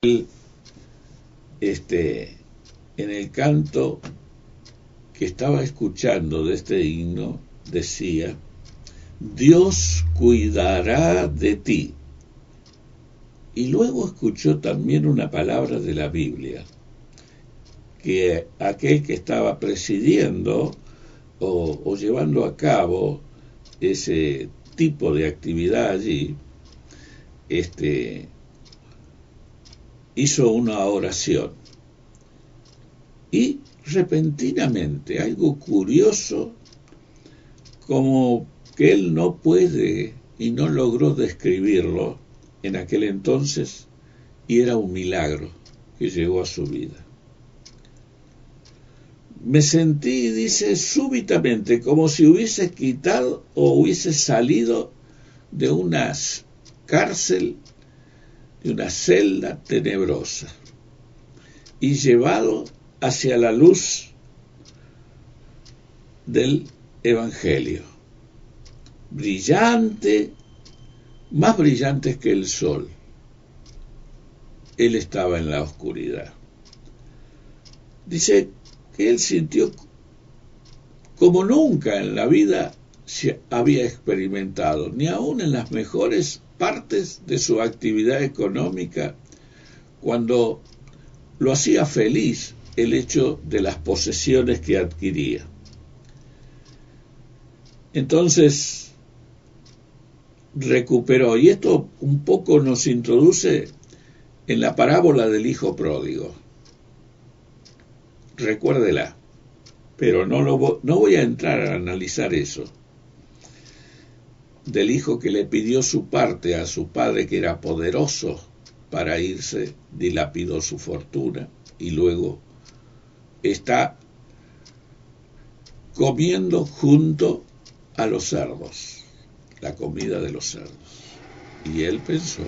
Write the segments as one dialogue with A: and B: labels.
A: En el canto que estaba escuchando de este himno decía: Dios cuidará de ti. Y luego escuchó también una palabra de la Biblia, que aquel que estaba presidiendo o llevando a cabo ese tipo de actividad allí, hizo una oración. Y repentinamente, algo curioso, como que él no puede y no logró describirlo en aquel entonces, y era un milagro que llegó a su vida. Me sentí, dice, súbitamente como si hubiese quitado o hubiese salido de una cárcel, de una celda tenebrosa, y llevado hacia la luz del Evangelio, brillante, más brillante que el sol. Él estaba en la oscuridad. Dice que él sintió como nunca en la vida se había experimentado, ni aun en las mejores partes de su actividad económica, cuando lo hacía feliz el hecho de las posesiones que adquiría. Entonces recuperó, y esto un poco nos introduce en la parábola del hijo pródigo. Recuérdela, pero no voy a entrar a analizar eso. Del hijo que le pidió su parte a su padre, que era poderoso para irse, dilapidó su fortuna y luego está comiendo junto a los cerdos, la comida de los cerdos. Y él pensó: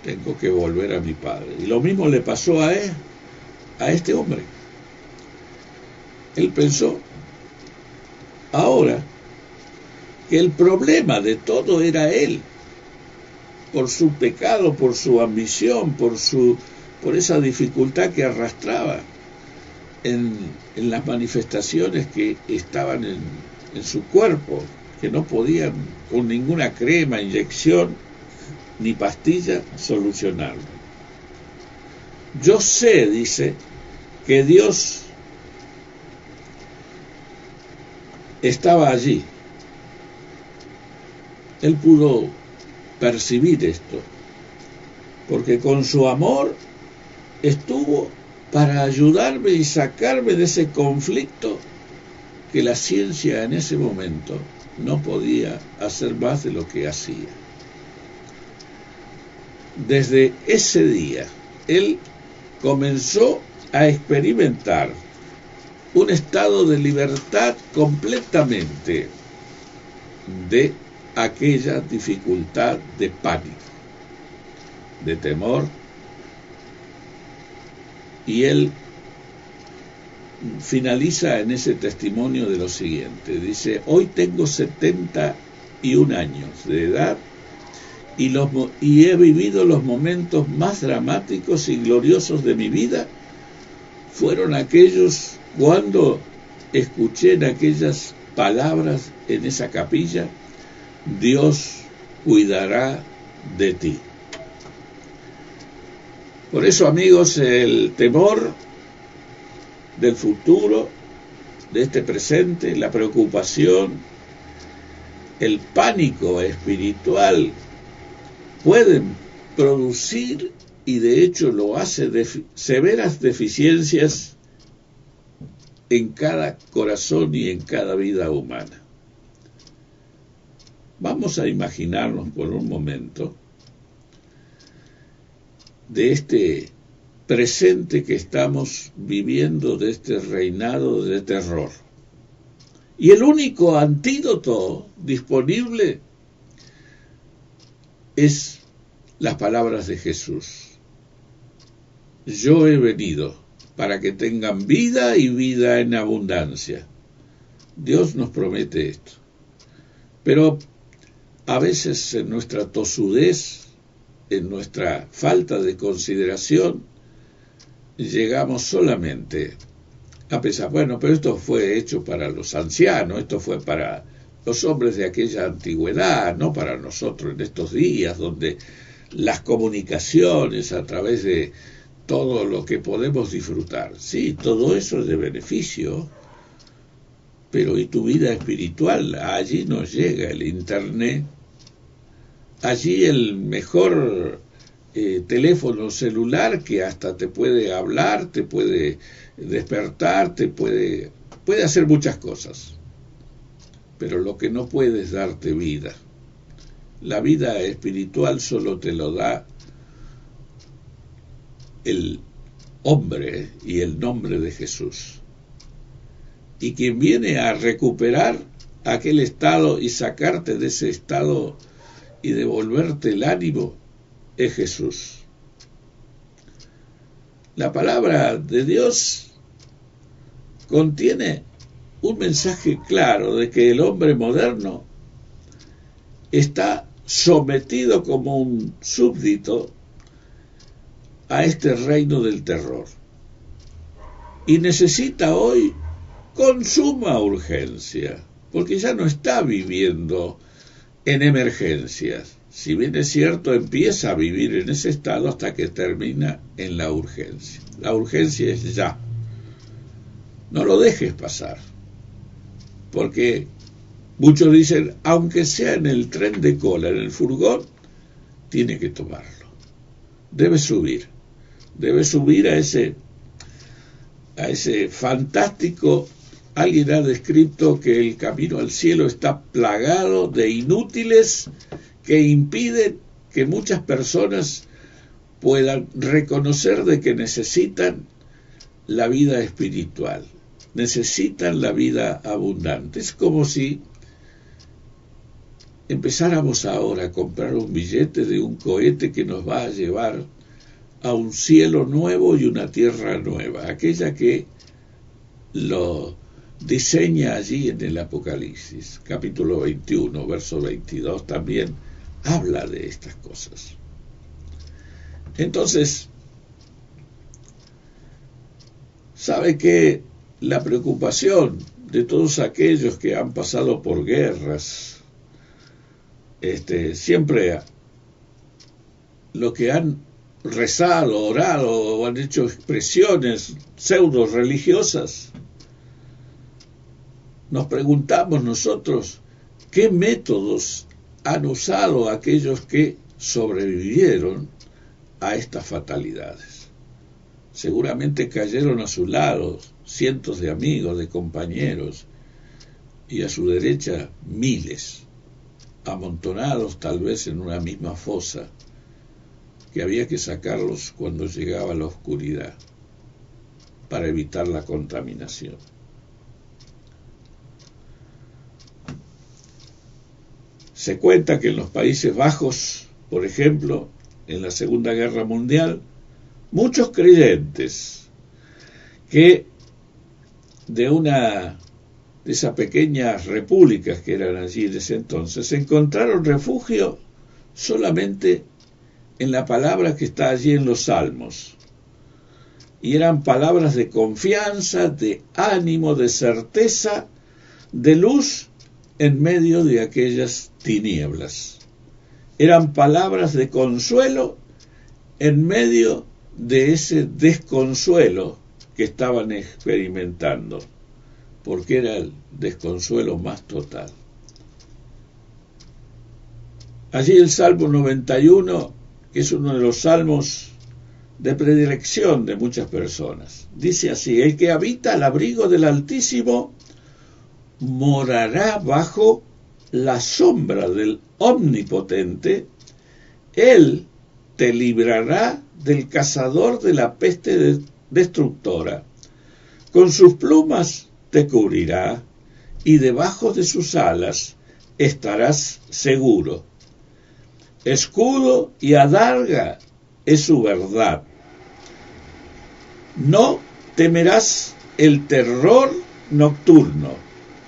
A: tengo que volver a mi padre. Y lo mismo le pasó a él, a este hombre. Él pensó ahora que el problema de todo era él, por su pecado, por su ambición, por esa dificultad que arrastraba en las manifestaciones que estaban en su cuerpo, que no podían con ninguna crema, inyección ni pastilla solucionarlo. Yo sé, dice, que Dios estaba allí. Él pudo percibir esto, porque con su amor estuvo para ayudarme y sacarme de ese conflicto que la ciencia en ese momento no podía hacer más de lo que hacía. Desde ese día, él comenzó a experimentar un estado de libertad completamente de aquella dificultad de pánico, de temor, y él finaliza en ese testimonio de lo siguiente. Dice: hoy tengo 71 años de edad y he vivido los momentos más dramáticos y gloriosos de mi vida. Fueron aquellos cuando escuché en aquellas palabras en esa capilla: Dios cuidará de ti. Por eso, amigos, el temor del futuro, de este presente, la preocupación, el pánico espiritual pueden producir, y de hecho lo hace, severas deficiencias en cada corazón y en cada vida humana. Vamos a imaginarnos por un momento de este presente que estamos viviendo, de este reinado de terror. Y el único antídoto disponible es las palabras de Jesús: yo he venido para que tengan vida y vida en abundancia. Dios nos promete esto. Pero a veces en nuestra tosudez en nuestra falta de consideración, llegamos solamente a pensar, bueno, pero esto fue hecho para los ancianos, esto fue para los hombres de aquella antigüedad, no para nosotros en estos días, donde las comunicaciones a través de todo lo que podemos disfrutar. Sí, todo eso es de beneficio, pero ¿y tu vida espiritual? Allí nos llega el internet, allí el mejor teléfono celular que hasta te puede hablar, te puede despertar, puede hacer muchas cosas, pero lo que no puede es darte vida. La vida espiritual solo te lo da el hombre y el nombre de Jesús. Y quien viene a recuperar aquel estado y sacarte de ese estado y devolverte el ánimo es Jesús. La palabra de Dios contiene un mensaje claro de que el hombre moderno está sometido como un súbdito a este reino del terror y necesita hoy con suma urgencia, porque ya no está viviendo en emergencias. Si bien es cierto, empieza a vivir en ese estado hasta que termina en la urgencia. La urgencia es ya. No lo dejes pasar, porque muchos dicen, aunque sea en el tren de cola, en el furgón, tiene que tomarlo. Debe subir a ese fantástico. Alguien ha descrito que el camino al cielo está plagado de inútiles que impiden que muchas personas puedan reconocer de que necesitan la vida espiritual, necesitan la vida abundante. Es como si empezáramos ahora a comprar un billete de un cohete que nos va a llevar a un cielo nuevo y una tierra nueva, aquella que lo diseña allí en el Apocalipsis, capítulo 21, verso 22, también habla de estas cosas. Entonces, ¿sabe que la preocupación de todos aquellos que han pasado por guerras, siempre lo que han rezado, orado o han hecho expresiones pseudo religiosas? Nos preguntamos nosotros qué métodos han usado aquellos que sobrevivieron a estas fatalidades. Seguramente cayeron a su lado cientos de amigos, de compañeros, y a su derecha miles, amontonados tal vez en una misma fosa, que había que sacarlos cuando llegaba la oscuridad para evitar la contaminación. Se cuenta que en los Países Bajos, por ejemplo, en la Segunda Guerra Mundial, muchos creyentes que de esas pequeñas repúblicas que eran allí en ese entonces, encontraron refugio solamente en la palabra que está allí en los Salmos. Y eran palabras de confianza, de ánimo, de certeza, de luz en medio de aquellas tinieblas. Eran palabras de consuelo en medio de ese desconsuelo que estaban experimentando, porque era el desconsuelo más total. Allí el Salmo 91, que es uno de los salmos de predilección de muchas personas, dice así: el que habita al abrigo del Altísimo morará bajo la sombra del Omnipotente. Él te librará del cazador de la peste destructora. Con sus plumas te cubrirá, y debajo de sus alas estarás seguro. Escudo y adarga es su verdad. No temerás el terror nocturno,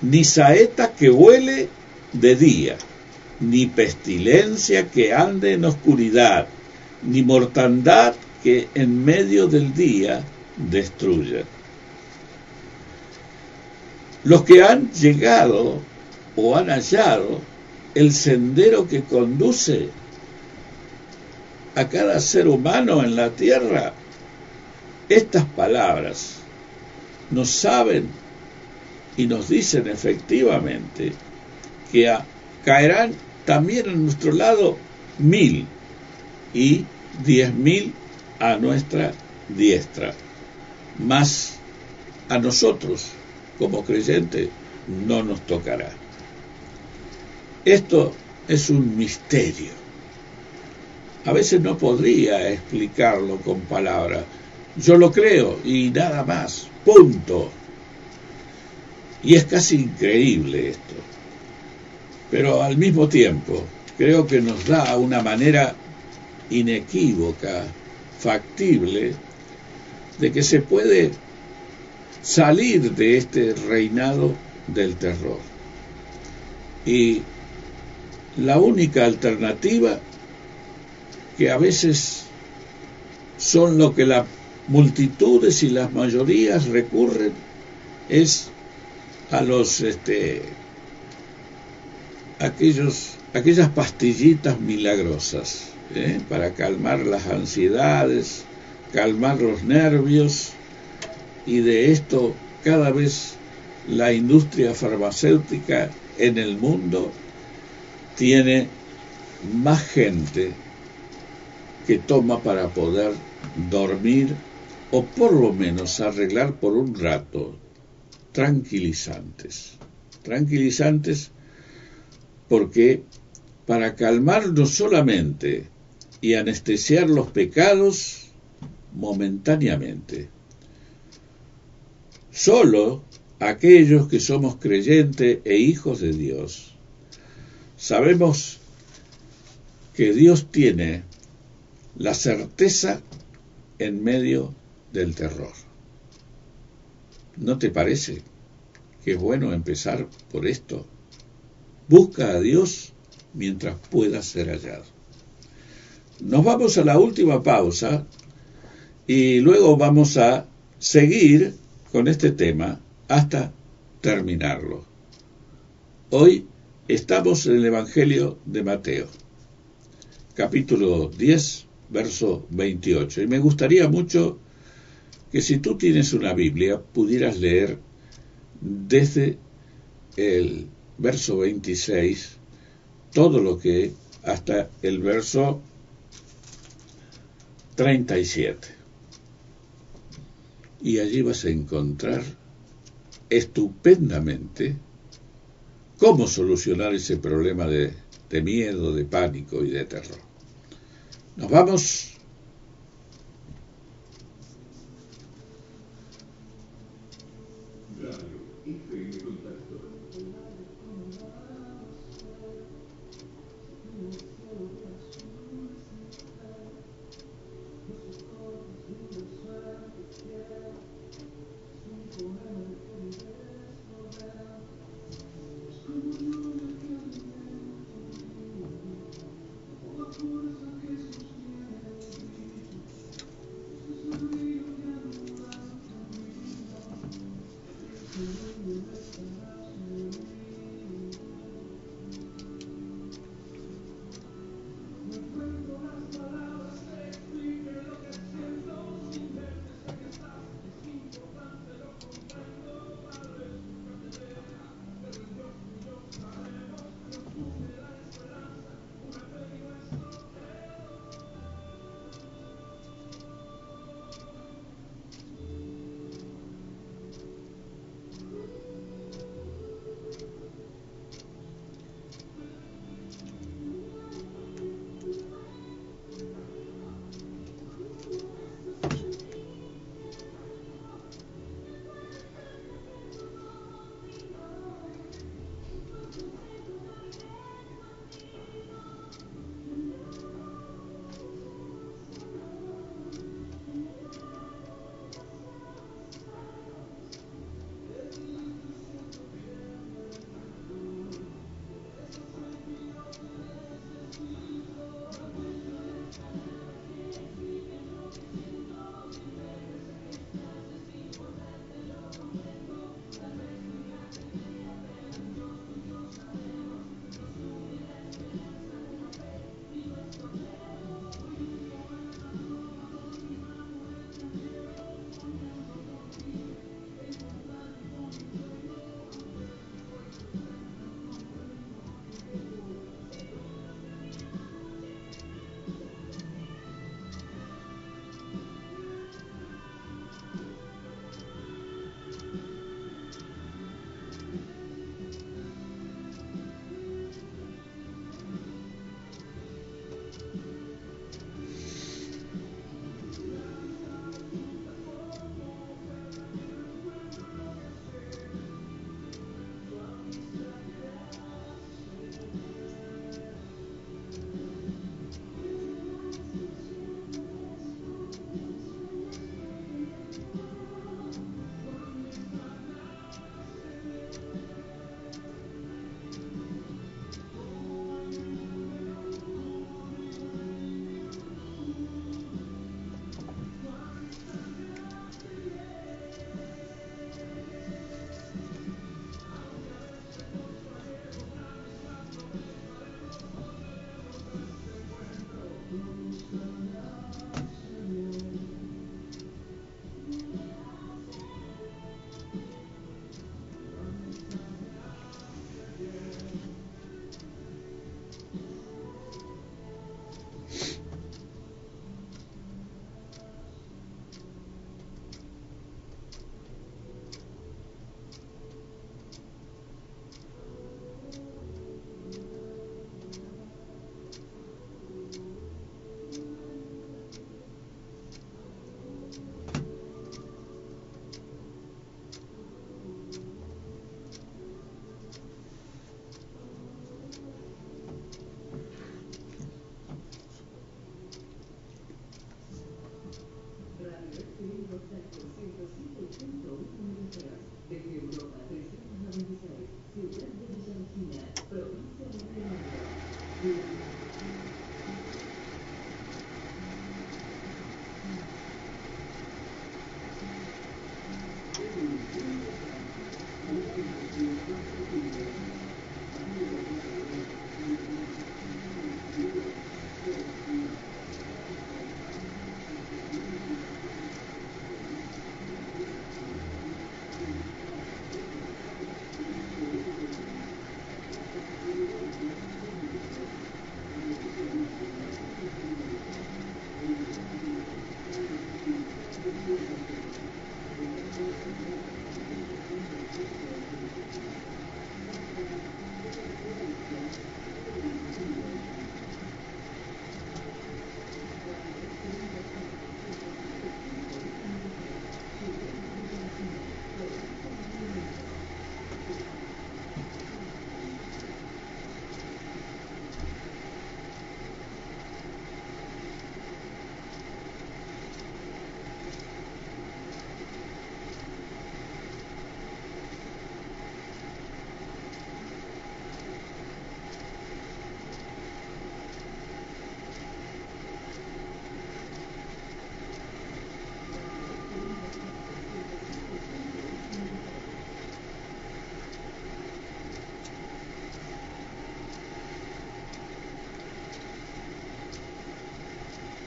A: ni saeta que vuele de día, ni pestilencia que ande en oscuridad, ni mortandad que en medio del día destruya. Los que han llegado o han hallado el sendero que conduce a cada ser humano en la tierra, estas palabras nos saben y nos dicen efectivamente que caerán también a nuestro lado 1000 y 10.000 a nuestra diestra, mas a nosotros como creyentes no nos tocará. Esto es un misterio. A veces no podría explicarlo con palabras. Yo lo creo y nada más, punto. Y es casi increíble esto. Pero al mismo tiempo creo que nos da una manera inequívoca, factible, de que se puede salir de este reinado del terror. Y la única alternativa, que a veces son lo que las multitudes y las mayorías recurren, es a los aquellas pastillitas milagrosas, para calmar las ansiedades, calmar los nervios, y de esto cada vez la industria farmacéutica en el mundo tiene más gente que toma para poder dormir o por lo menos arreglar por un rato tranquilizantes porque para calmar no solamente y anestesiar los pecados momentáneamente, solo aquellos que somos creyentes e hijos de Dios sabemos que Dios tiene la certeza en medio del terror. ¿No te parece que es bueno empezar por esto? Busca a Dios mientras pueda ser hallado. Nos vamos a la última pausa y luego vamos a seguir con este tema hasta terminarlo. Hoy estamos en el Evangelio de Mateo, capítulo 10, verso 28. Y me gustaría mucho que si tú tienes una Biblia pudieras leer desde el verso 26 todo lo que hasta el verso 37. Y allí vas a encontrar estupendamente cómo solucionar ese problema de miedo, de pánico y de terror. Nos vamos.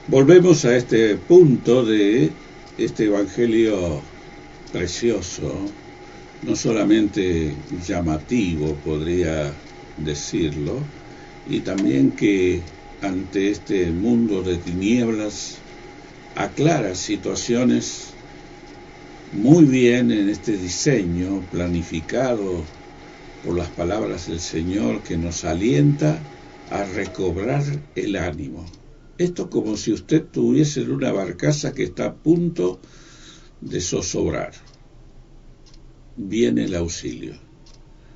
A: Volvemos a este punto de este evangelio precioso, no solamente llamativo, podría decirlo, y también que ante este mundo de tinieblas aclara situaciones muy bien en este diseño planificado por las palabras del Señor que nos alienta a recobrar el ánimo. Esto como si usted tuviese una barcaza que está a punto de zozobrar. Viene el auxilio.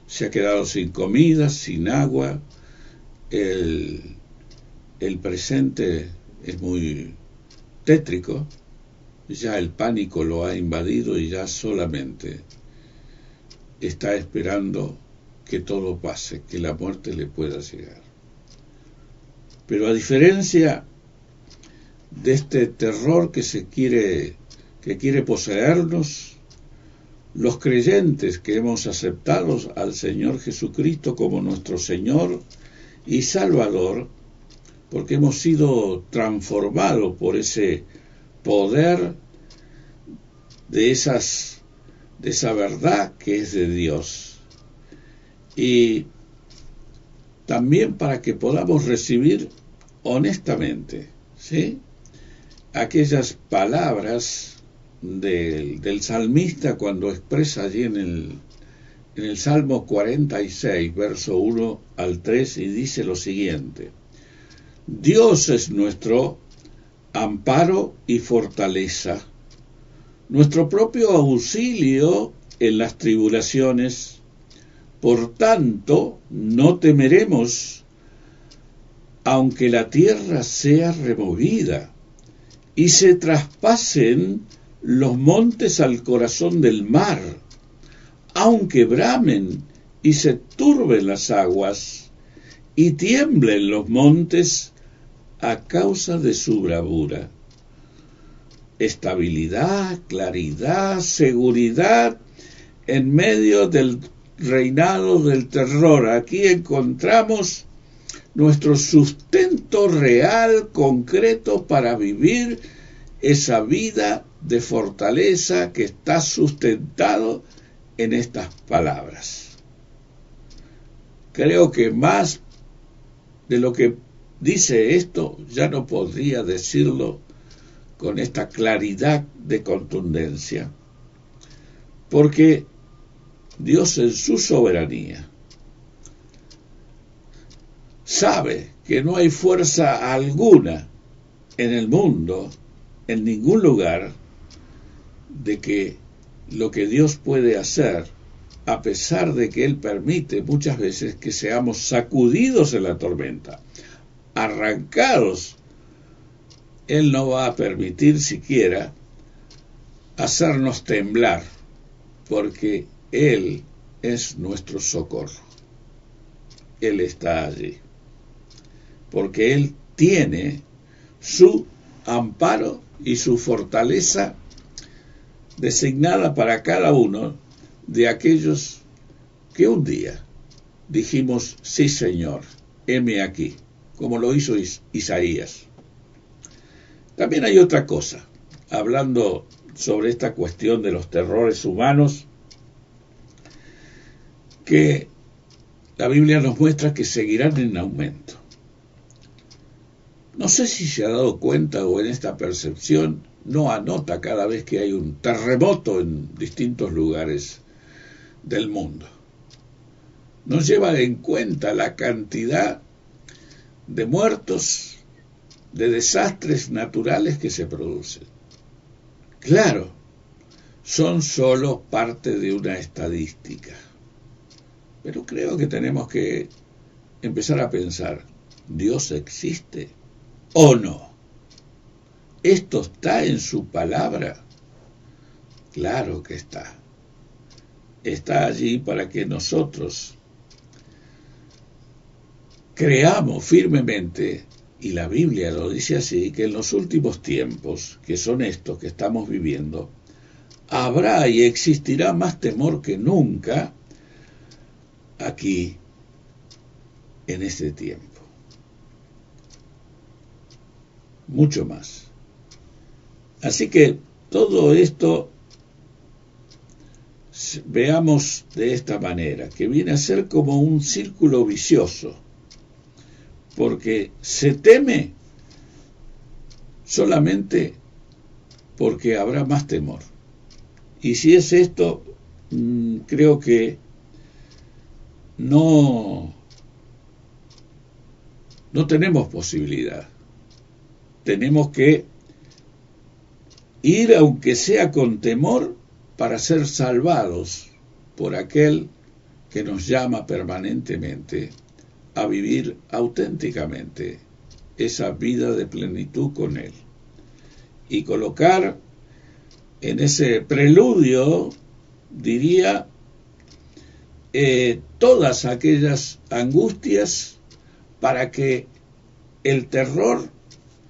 A: Se ha quedado sin comida, sin agua. El presente es muy tétrico. Ya el pánico lo ha invadido y ya solamente está esperando que todo pase, que la muerte le pueda llegar. Pero a diferencia de este terror que quiere poseernos, los creyentes que hemos aceptado al Señor Jesucristo como nuestro Señor y Salvador, porque hemos sido transformados por ese poder de esa verdad que es de Dios, y también para que podamos recibir honestamente, ¿sí?, aquellas palabras del salmista cuando expresa allí en el Salmo 46, verso 1 al 3, y dice lo siguiente: Dios es nuestro amparo y fortaleza, nuestro propio auxilio en las tribulaciones. Por tanto, no temeremos, aunque la tierra sea removida y se traspasen los montes al corazón del mar, aunque bramen y se turben las aguas y tiemblen los montes a causa de su bravura. Estabilidad, claridad, seguridad en medio del reinado del terror. Aquí encontramos nuestro sustento real, concreto, para vivir esa vida de fortaleza que está sustentado en estas palabras. Creo que más de lo que dice esto ya no podría decirlo con esta claridad de contundencia, porque Dios en su soberanía sabe que no hay fuerza alguna en el mundo, en ningún lugar, de que lo que Dios puede hacer, a pesar de que Él permite muchas veces que seamos sacudidos en la tormenta, arrancados, Él no va a permitir siquiera hacernos temblar, porque Él es nuestro socorro. Él está allí, porque Él tiene su amparo y su fortaleza designada para cada uno de aquellos que un día dijimos, sí Señor, heme aquí, como lo hizo Isaías. También hay otra cosa, hablando sobre esta cuestión de los terrores humanos, que la Biblia nos muestra que seguirán en aumento. No sé si se ha dado cuenta o en esta percepción no anota cada vez que hay un terremoto en distintos lugares del mundo. No lleva en cuenta la cantidad de muertos, de desastres naturales que se producen. Claro, son solo parte de una estadística. Pero creo que tenemos que empezar a pensar, ¿Dios existe o no? ¿Esto está en su palabra? Claro que está. Está allí para que nosotros creamos firmemente, y la Biblia lo dice así, que en los últimos tiempos, que son estos que estamos viviendo, habrá y existirá más temor que nunca aquí en este tiempo. Mucho más. Así que todo esto veamos de esta manera, que viene a ser como un círculo vicioso, porque se teme solamente porque habrá más temor. Y si es esto, creo que no tenemos posibilidad. Tenemos que ir, aunque sea con temor, para ser salvados por aquel que nos llama permanentemente a vivir auténticamente esa vida de plenitud con Él. Y colocar en ese preludio, diría, todas aquellas angustias para que el terror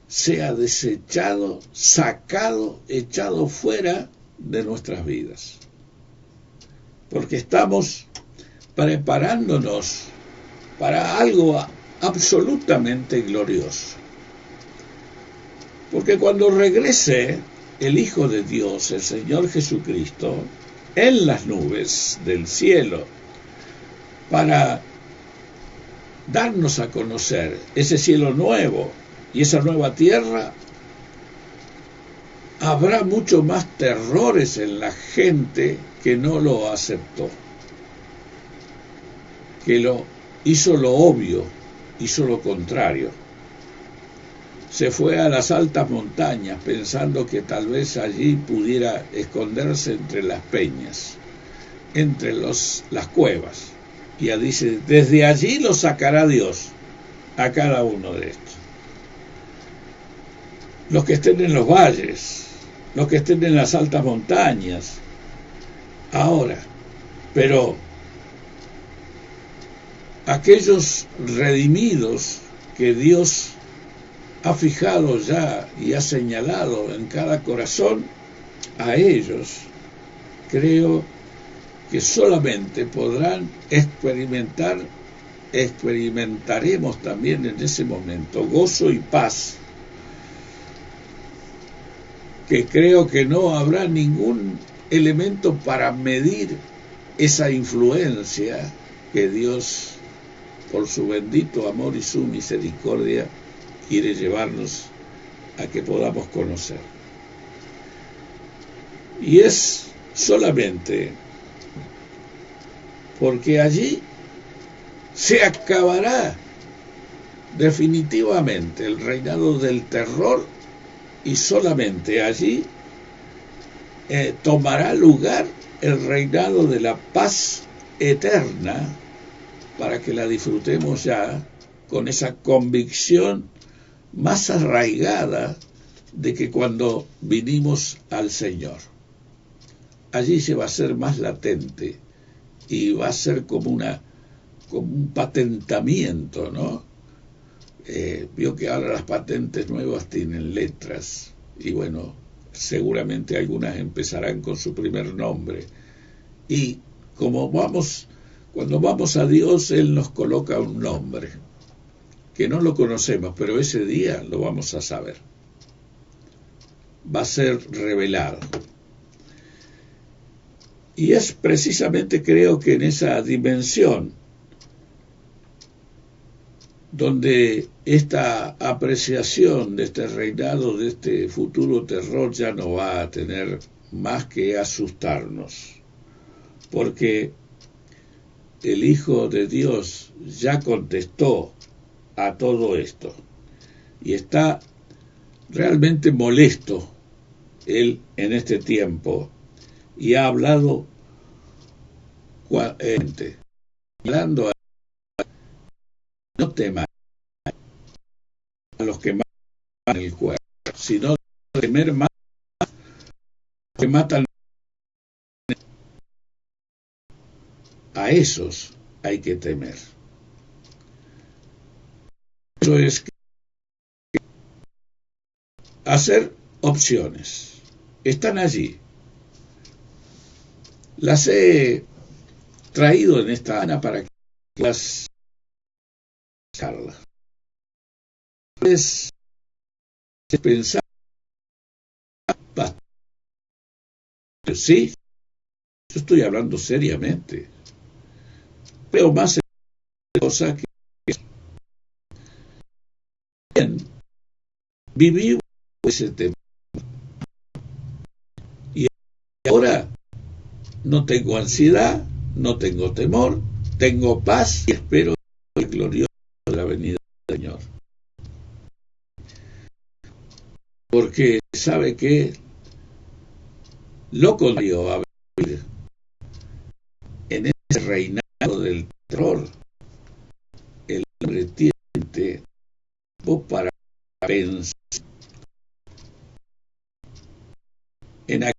A: sea desechado, sacado, echado fuera de nuestras vidas. Porque estamos preparándonos para algo absolutamente glorioso. Porque cuando regrese el Hijo de Dios, el Señor Jesucristo, en las nubes del cielo, para darnos a conocer ese cielo nuevo y esa nueva tierra, habrá mucho más terrores en la gente que no lo aceptó, que lo hizo lo obvio, hizo lo contrario. Se fue a las altas montañas pensando que tal vez allí pudiera esconderse entre las peñas, entre las cuevas. Y dice, desde allí lo sacará Dios a cada uno de estos. Los que estén en los valles, los que estén en las altas montañas, ahora. Pero aquellos redimidos que Dios ha fijado ya y ha señalado en cada corazón, a ellos creo que solamente podrán experimentaremos también en ese momento gozo y paz, que creo que no habrá ningún elemento para medir esa influencia que Dios, por su bendito amor y su misericordia, quiere llevarnos a que podamos conocer. Y es solamente porque allí se acabará definitivamente el reinado del terror, y solamente allí tomará lugar el reinado de la paz eterna, para que la disfrutemos ya con esa convicción más arraigada de que cuando vinimos al Señor. allí se va a hacer más latente y va a ser como un patentamiento, ¿no? Vio que ahora las patentes nuevas tienen letras y bueno, seguramente algunas empezarán con su primer nombre. Y cuando vamos a Dios, Él nos coloca un nombre, que no lo conocemos, pero ese día lo vamos a saber. Va a ser revelado. Y es precisamente, creo que en esa dimensión donde esta apreciación de este reinado, de este futuro terror, ya no va a tener más que asustarnos, porque el Hijo de Dios ya contestó a todo esto y está realmente molesto él en este tiempo y ha hablado hablando a no temer a los que matan el cuerpo, sino temer más a los que matan. A esos hay que temer. Eso es hacer opciones. Están allí. Las he traído en esta Ana para que las charlas. Es pensar bastante. Sí, yo estoy hablando seriamente. Veo más cosas que bien, viví ese tema. Y ahora no tengo ansiedad, no tengo temor, tengo paz y espero el glorioso de la venida del Señor. Porque sabe que lo contrario a vivir en ese reinado del terror, el hombre tiene tiempo para pensar en aquel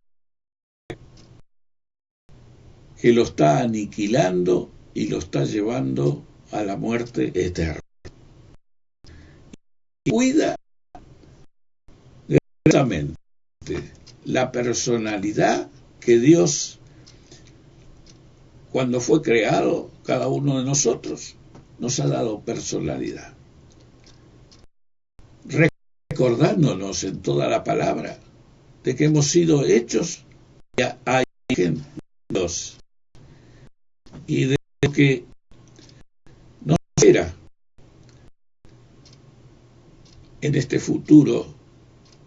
A: que lo está aniquilando y lo está llevando a la muerte eterna. Y cuida grandemente la personalidad que Dios, cuando fue creado, cada uno de nosotros, nos ha dado personalidad. Recordándonos en toda la palabra de que hemos sido hechos a imagen de Dios y de que nos espera en este futuro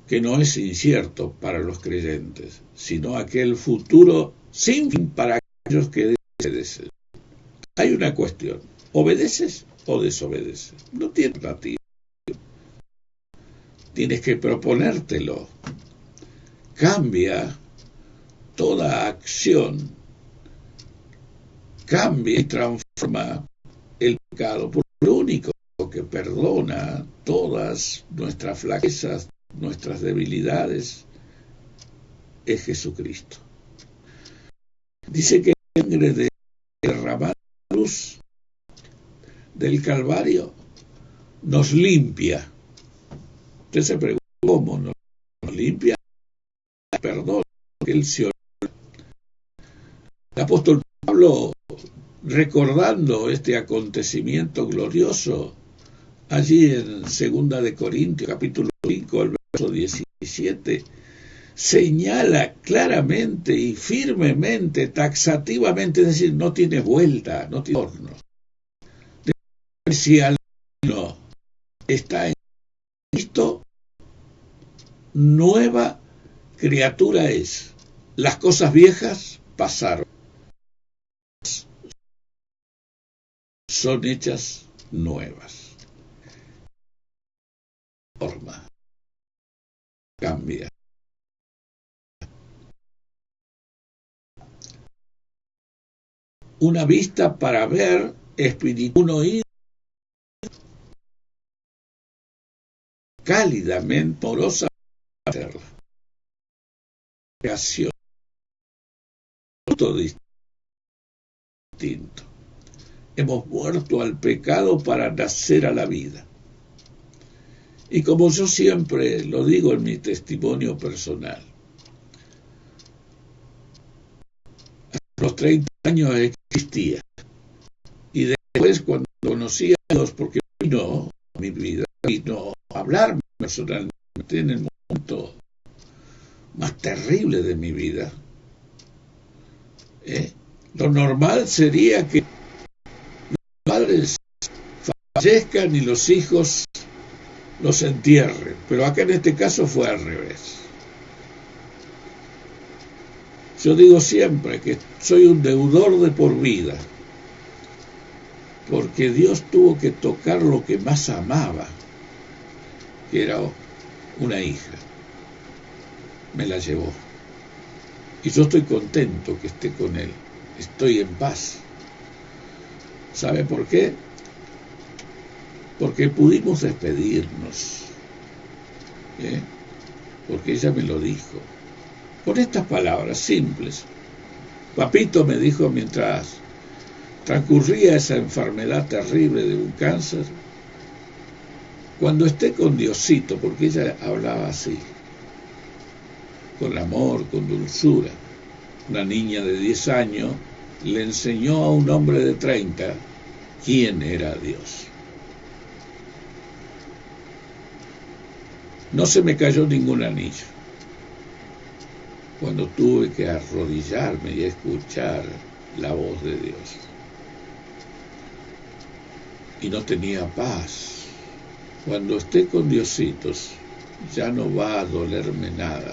A: que no es incierto para los creyentes, sino aquel futuro sin fin para aquellos que desobedecen. Hay una cuestión: ¿obedeces o desobedeces? No tiene alternativa. Tienes que proponértelo. Cambia toda acción, cambia y transforma el pecado por lo único que perdona todas nuestras flaquezas, nuestras debilidades, es Jesucristo. Dice que la sangre de derramada luz del Calvario nos limpia. Usted se pregunta, ¿cómo nos limpia? Perdón, que Él se olvidó. El apóstol Pablo, recordando este acontecimiento glorioso, allí en 2 de Corintios, capítulo 5, el verso 17, señala claramente y firmemente, taxativamente, es decir, no tiene vuelta, no tiene horno. Si alguno está en Cristo, nueva criatura es. Las cosas viejas pasaron, son hechas nuevas. Forma cambia. Una vista para ver, espíritu, un oído cálidamente, amorosa, creación distinto. Hemos muerto al pecado para nacer a la vida. Y como yo siempre lo digo en mi testimonio personal, a los 30 años existía. Y después, cuando conocí a Dios, porque vino a mi vida, vino a hablarme personalmente en el momento más terrible de mi vida, lo normal sería que los padres fallezcan y los hijos los entierren, pero acá en este caso fue al revés. Yo digo siempre que soy un deudor de por vida, porque Dios tuvo que tocar lo que más amaba, que era una hija. Me la llevó. Y yo estoy contento que esté con él. Estoy en paz. ¿Sabe por qué? Porque pudimos despedirnos. Porque ella me lo dijo. Con estas palabras simples. Papito me dijo mientras transcurría esa enfermedad terrible de un cáncer, cuando esté con Diosito, porque ella hablaba así, con amor, con dulzura. Una niña de 10 años le enseñó a un hombre de 30 quién era Dios. No se me cayó ningún anillo cuando tuve que arrodillarme y escuchar la voz de Dios. Y no tenía paz. Cuando esté con Diositos, ya no va a dolerme nada.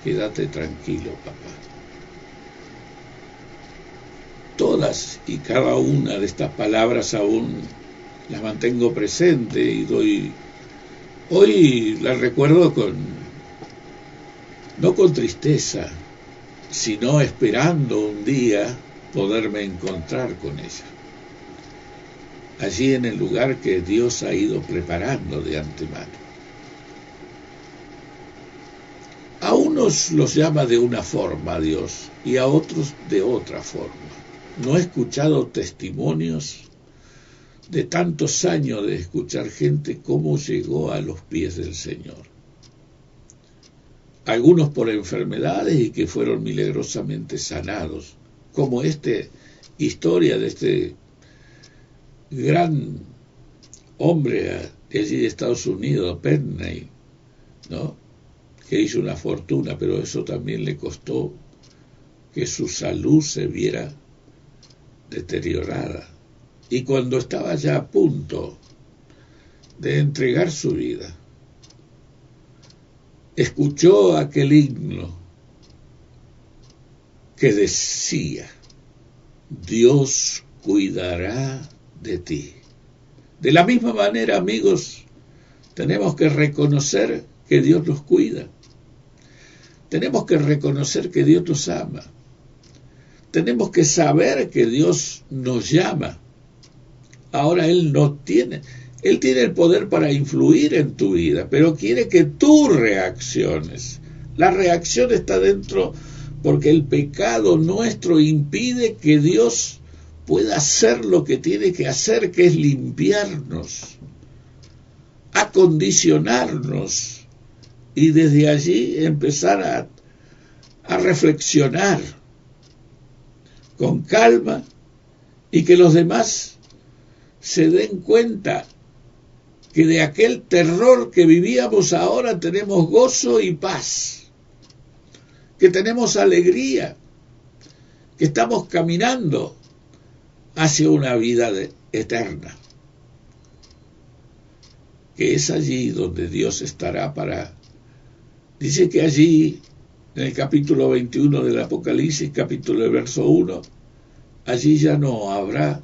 A: Quédate tranquilo, papá. Todas y cada una de estas palabras aún las mantengo presente y hoy las recuerdo no con tristeza, sino esperando un día poderme encontrar con ella, allí en el lugar que Dios ha ido preparando de antemano. A unos los llama de una forma Dios y a otros de otra forma. No he escuchado testimonios de tantos años de escuchar gente cómo llegó a los pies del Señor. Algunos por enfermedades y que fueron milagrosamente sanados, como esta historia de este gran hombre de allí de Estados Unidos, Penney, ¿no?, que hizo una fortuna, pero eso también le costó que su salud se viera deteriorada. Y cuando estaba ya a punto de entregar su vida, escuchó aquel himno que decía: Dios cuidará de ti. De la misma manera, amigos, tenemos que reconocer que Dios nos cuida. Tenemos que reconocer que Dios nos ama. Tenemos que saber que Dios nos llama. Ahora Él tiene el poder para influir en tu vida, pero quiere que tú reacciones. La reacción está dentro, porque el pecado nuestro impide que Dios pueda hacer lo que tiene que hacer, que es limpiarnos, acondicionarnos, y desde allí empezar a reflexionar con calma, y que los demás se den cuenta que de aquel terror que vivíamos ahora tenemos gozo y paz, que tenemos alegría, que estamos caminando hacia una vida eterna, que es allí donde Dios estará para... Dice que allí, en el capítulo 21 del Apocalipsis, capítulo del verso 1, allí ya no habrá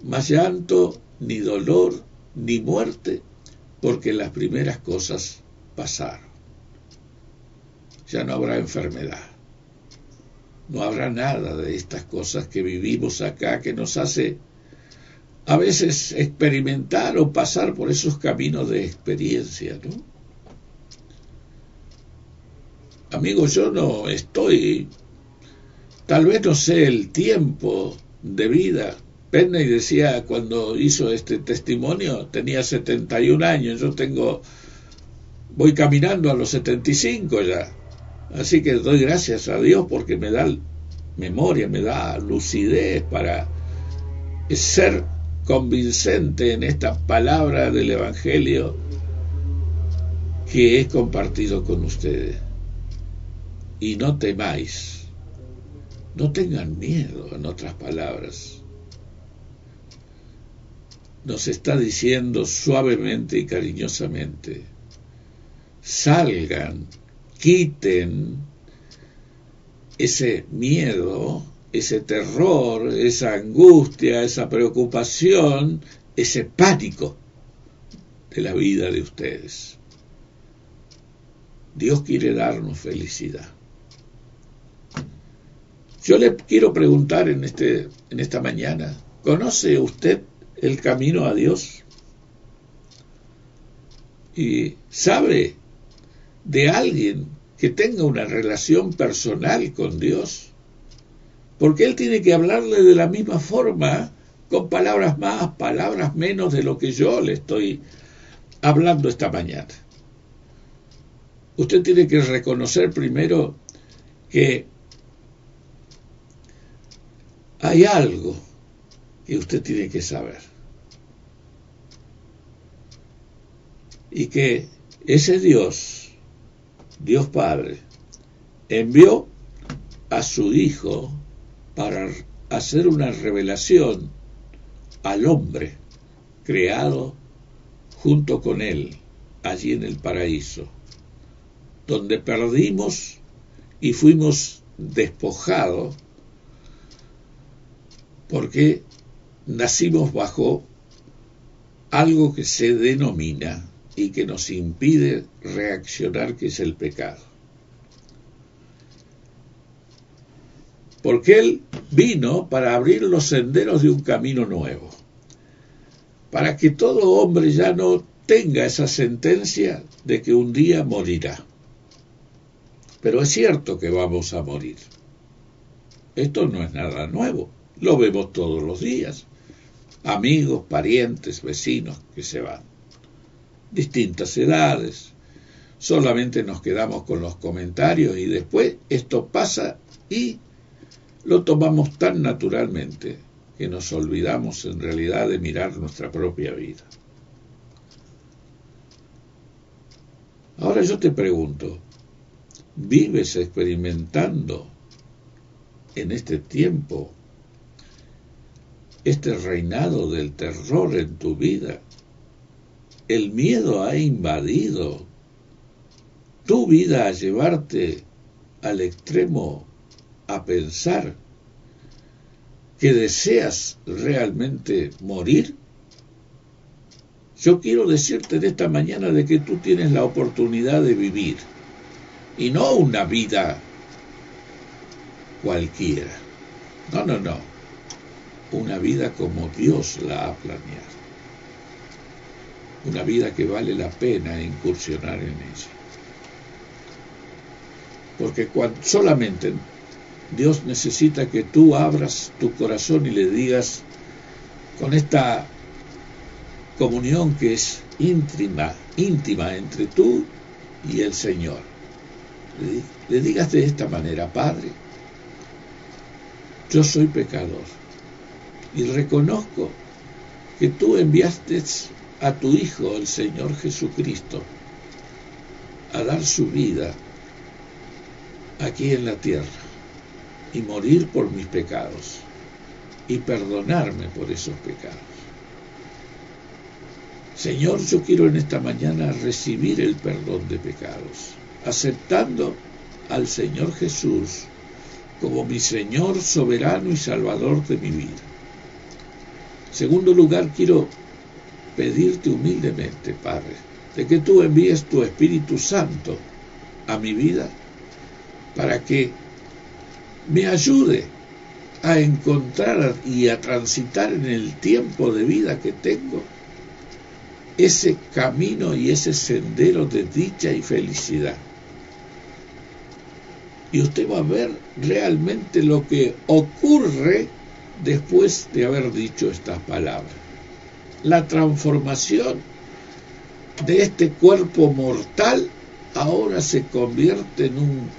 A: más llanto, ni dolor, ni muerte, porque las primeras cosas pasaron. Ya no habrá enfermedad. No habrá nada de estas cosas que vivimos acá, que nos hace a veces experimentar o pasar por esos caminos de experiencia, ¿no? Amigos, yo no estoy tal vez no sé el tiempo de vida. Penney decía cuando hizo este testimonio, tenía 71 años, voy caminando a los 75 ya. Así que doy gracias a Dios porque me da memoria, me da lucidez para ser convincente en esta palabra del Evangelio que he compartido con ustedes. Y no temáis, no tengan miedo, en otras palabras. Nos está diciendo suavemente y cariñosamente, salgan, quiten ese miedo, ese terror, esa angustia, esa preocupación, ese pánico de la vida de ustedes. Dios quiere darnos felicidad. Yo le quiero preguntar en esta mañana, ¿conoce usted el camino a Dios? ¿Y sabe de alguien que tenga una relación personal con Dios? Porque Él tiene que hablarle de la misma forma, con palabras más, palabras menos de lo que yo le estoy hablando esta mañana. Usted tiene que reconocer primero que hay algo que usted tiene que saber. Y que ese Dios, Dios Padre, envió a su Hijo para hacer una revelación al hombre creado junto con Él, allí en el paraíso, donde perdimos y fuimos despojados porque nacimos bajo algo que se denomina y que nos impide reaccionar, que es el pecado. Porque Él vino para abrir los senderos de un camino nuevo, para que todo hombre ya no tenga esa sentencia de que un día morirá. Pero es cierto que vamos a morir. Esto no es nada nuevo, lo vemos todos los días. Amigos, parientes, vecinos que se van. Distintas edades. Solamente nos quedamos con los comentarios y después esto pasa y lo tomamos tan naturalmente que nos olvidamos en realidad de mirar nuestra propia vida. Ahora yo te pregunto, ¿vives experimentando en este tiempo este reinado del terror en tu vida? El miedo ha invadido tu vida a llevarte al extremo a pensar que deseas realmente morir. Yo quiero decirte en esta mañana de que tú tienes la oportunidad de vivir, y no una vida cualquiera. No. Una vida como Dios la ha planeado. Una vida que vale la pena incursionar en ella. Porque solamente Dios necesita que tú abras tu corazón y le digas, con esta comunión que es íntima entre tú y el Señor, le digas de esta manera: Padre, yo soy pecador y reconozco que tú enviaste a tu Hijo, el Señor Jesucristo, a dar su vida aquí en la tierra y morir por mis pecados y perdonarme por esos pecados. Señor, yo quiero en esta mañana recibir el perdón de pecados, aceptando al Señor Jesús como mi Señor soberano y Salvador de mi vida. En segundo lugar, quiero pedirte humildemente, Padre, de que tú envíes tu Espíritu Santo a mi vida para que me ayude a encontrar y a transitar en el tiempo de vida que tengo ese camino y ese sendero de dicha y felicidad. y usted va a ver realmente lo que ocurre después de haber dicho estas palabras. La transformación de este cuerpo mortal ahora se convierte en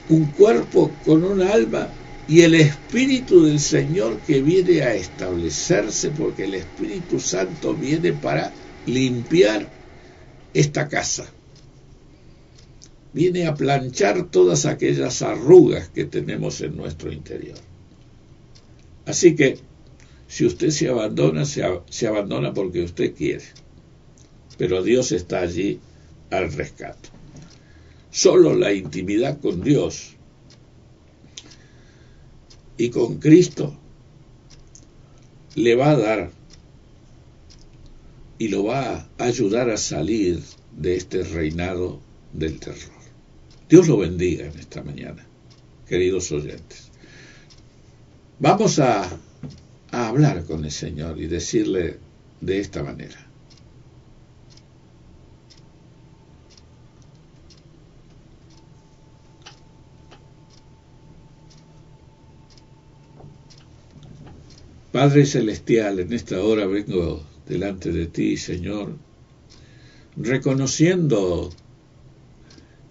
A: un cuerpo con un alma y el Espíritu del Señor que viene a establecerse, porque el Espíritu Santo viene para limpiar esta casa. Viene a planchar todas aquellas arrugas que tenemos en nuestro interior. Así que, si usted se abandona porque usted quiere. Pero Dios está allí al rescate. Solo la intimidad con Dios y con Cristo le va a dar y lo va a ayudar a salir de este reinado del terror. Dios lo bendiga en esta mañana, queridos oyentes. Vamos a hablar con el Señor y decirle de esta manera: Padre Celestial, en esta hora vengo delante de ti, Señor, reconociendo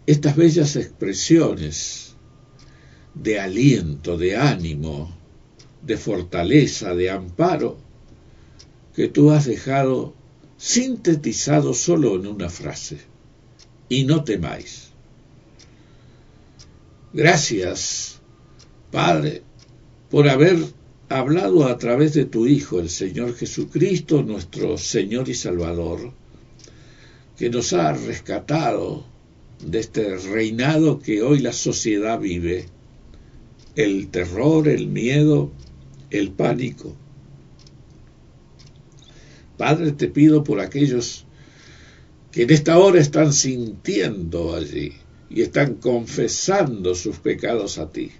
A: estas bellas expresiones de aliento, de ánimo, de fortaleza, de amparo, que tú has dejado sintetizado solo en una frase: y no temáis. Gracias, Padre, por haber hablado a través de tu Hijo, el Señor Jesucristo, nuestro Señor y Salvador, que nos ha rescatado de este reinado que hoy la sociedad vive, el terror, el miedo, el pánico. Padre, te pido por aquellos que en esta hora están sintiendo allí y están confesando sus pecados a ti,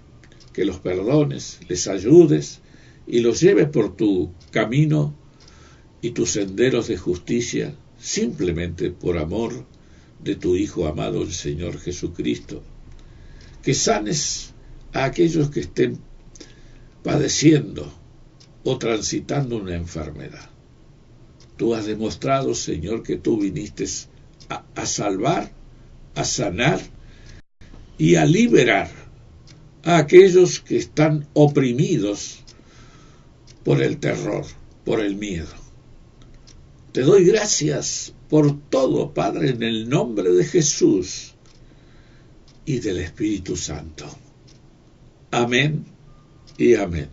A: que los perdones, les ayudes y los lleves por tu camino y tus senderos de justicia, simplemente por amor de tu Hijo amado, el Señor Jesucristo. Que sanes a aquellos que estén padeciendo o transitando una enfermedad. Tú has demostrado, Señor, que tú viniste a salvar, a sanar y a liberar a aquellos que están oprimidos por el terror, por el miedo. Te doy gracias por todo, Padre, en el nombre de Jesús y del Espíritu Santo. Amén y amén.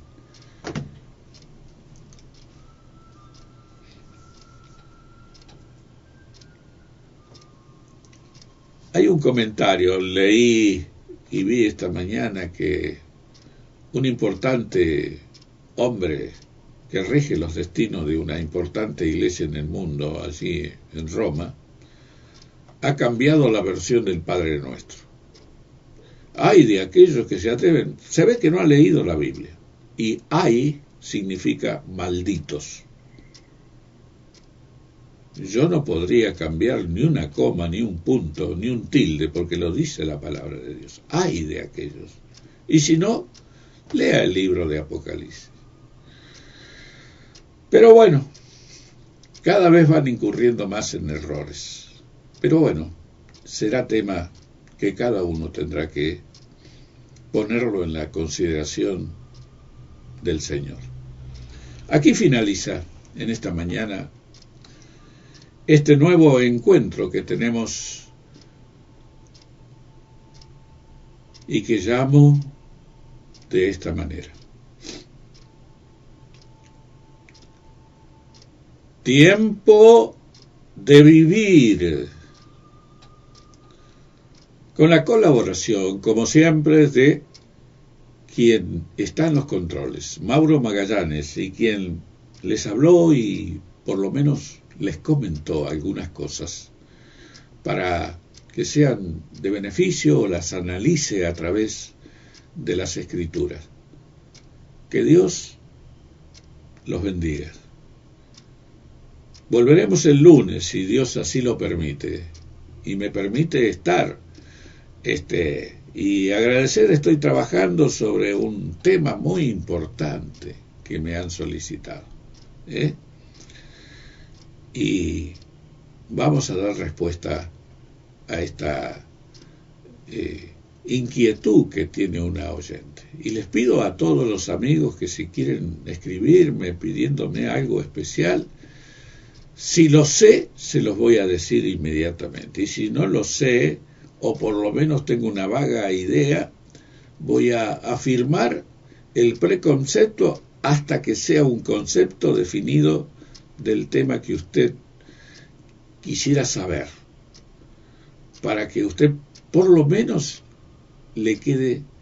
A: Hay un comentario, leí y vi esta mañana que un importante hombre que rige los destinos de una importante iglesia en el mundo, allí en Roma, ha cambiado la versión del Padre Nuestro. Ay de aquellos que se atreven, se ve que no ha leído la Biblia, y ay significa malditos. Yo no podría cambiar ni una coma, ni un punto, ni un tilde, porque lo dice la palabra de Dios. Ay de aquellos. Y si no, lea el libro de Apocalipsis. Pero bueno, cada vez van incurriendo más en errores. Pero bueno, será tema que cada uno tendrá que ponerlo en la consideración del Señor. Aquí finaliza en esta mañana este nuevo encuentro que tenemos y que llamo de esta manera: tiempo de vivir, con la colaboración, como siempre, de quien está en los controles, Mauro Magallanes, y quien les habló y por lo menos les comentó algunas cosas para que sean de beneficio o las analice a través de las Escrituras. Que Dios los bendiga. Volveremos el lunes, si Dios así lo permite, y me permite estar Y agradecer, estoy trabajando sobre un tema muy importante que me han solicitado, ¿eh? Y vamos a dar respuesta a esta inquietud que tiene una oyente. Y les pido a todos los amigos que si quieren escribirme pidiéndome algo especial, si lo sé, se los voy a decir inmediatamente. Y si no lo sé, o por lo menos tengo una vaga idea, voy a afirmar el preconcepto hasta que sea un concepto definido del tema que usted quisiera saber, para que usted por lo menos le quede